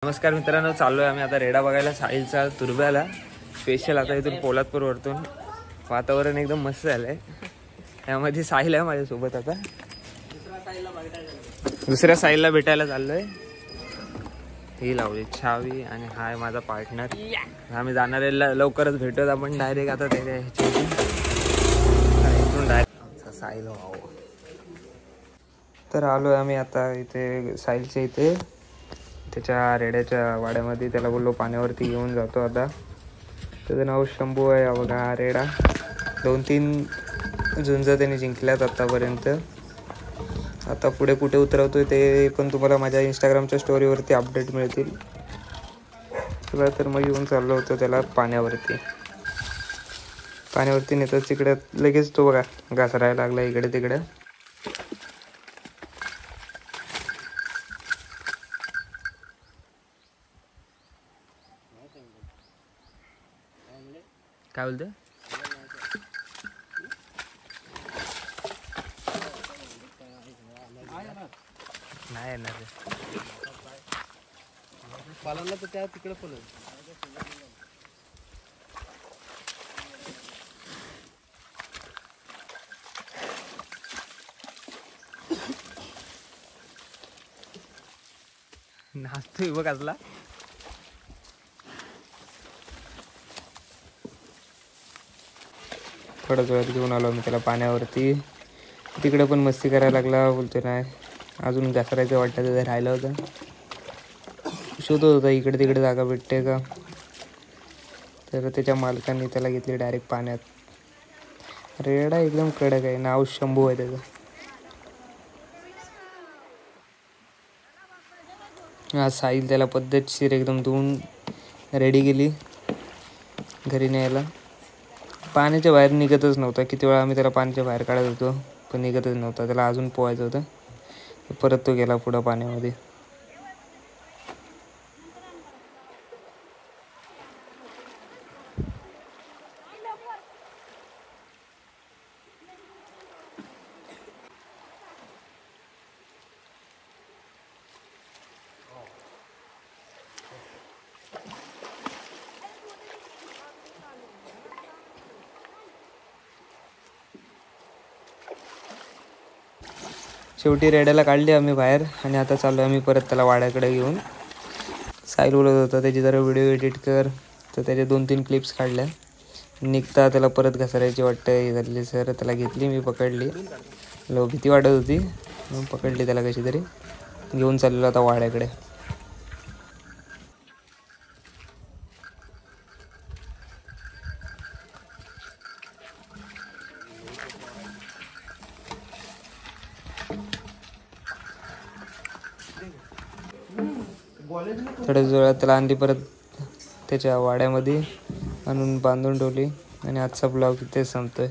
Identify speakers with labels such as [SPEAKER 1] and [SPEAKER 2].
[SPEAKER 1] नमस्कार मित्रांनो, चाललो आहे आम्ही आता रेडा बघायला साहिलचा तुर्ब्याला. स्पेशल आता इथून पोलादपूरवरतून. वातावरण एकदम मस्त झालंय. यामध्ये साहिल आहे माझ्यासोबत. आता दुसऱ्या साहिलला भेटायला चाललोय. ही लावली छावी आणि हा आहे माझा पार्टनर. आम्ही जाणार आहे, लवकरच भेटूयात आपण डायरेक्ट. आता त्याच्या इथून डायरेक्ट साहिल व्हावं. तर आलोय आम्ही आता इथे साहिलच्या इथे, त्याच्या रेड्याच्या वाड्यामध्ये. त्याला बोललो पाण्यावरती घेऊन जातो. आता त्याचं नाव शंभू आहे. बघा हा रेडा 2-3 झुंज त्यांनी जिंकल्यात आत्तापर्यंत. आता पुढे कुठे उतरवतोय ते पण तुम्हाला माझ्या इंस्टाग्रामच्या स्टोरीवरती अपडेट मिळतील. तुला तर मग घेऊन चाललो होतो त्याला पाण्यावरती नेतात तिकडे. लगेच तो बघा घासरायला लागला इकडे तिकडे. काय बोलते? नाही येणार पालांना तर त्या तिकडे पण नाचतोय बघ असला. थोड्याच वेळात घेऊन आलो मी त्याला पाण्यावरती. तिकडे पण मस्ती करायला लागला. बोलतो नाही अजून घसरायचं वाटतं, तिथे राहिलं होतं. शोधत होता इकडे तिकडे जागा भेटते का. तर त्याच्या मालकांनी त्याला घेतली डायरेक्ट पाण्यात. रेडा एकदम कडक आहे. नाव शंभू आहे त्याचं. हा साहिल त्याला पद्धतशीर एकदम धुवून रेडी गेली घरी न्यायला. पाण्याच्या बाहेर निघतच नव्हता. किती वेळा आम्ही त्याला पाण्याच्या बाहेर काढत होतो पण निघतच नव्हता. त्याला अजून पोहायचं होतं. परत तो गेला पुढं पाण्यामध्ये. शेवटी रेड्याला काढली आम्ही बाहेर आणि आता चाललो आम्ही परत त्याला वाड्याकडे घेऊन. साहिल बोलत होता त्याची जरा व्हिडिओ एडिट कर, तर त्याचे 2-3 क्लिप्स काढल्या. निघता त्याला परत घसरायची वाटतं हे झाली. सर त्याला घेतली मी, पकडली. भीती वाटत होती मग पकडली त्याला कशी तरी. घेऊन चाललेलो आता वाड्याकडे. थोड्याच वेळात त्याला आणली परत त्याच्या वाड्यामध्ये आणून बांधून ठेवली. आणि आजचा ब्लॉग इथेच संपतोय.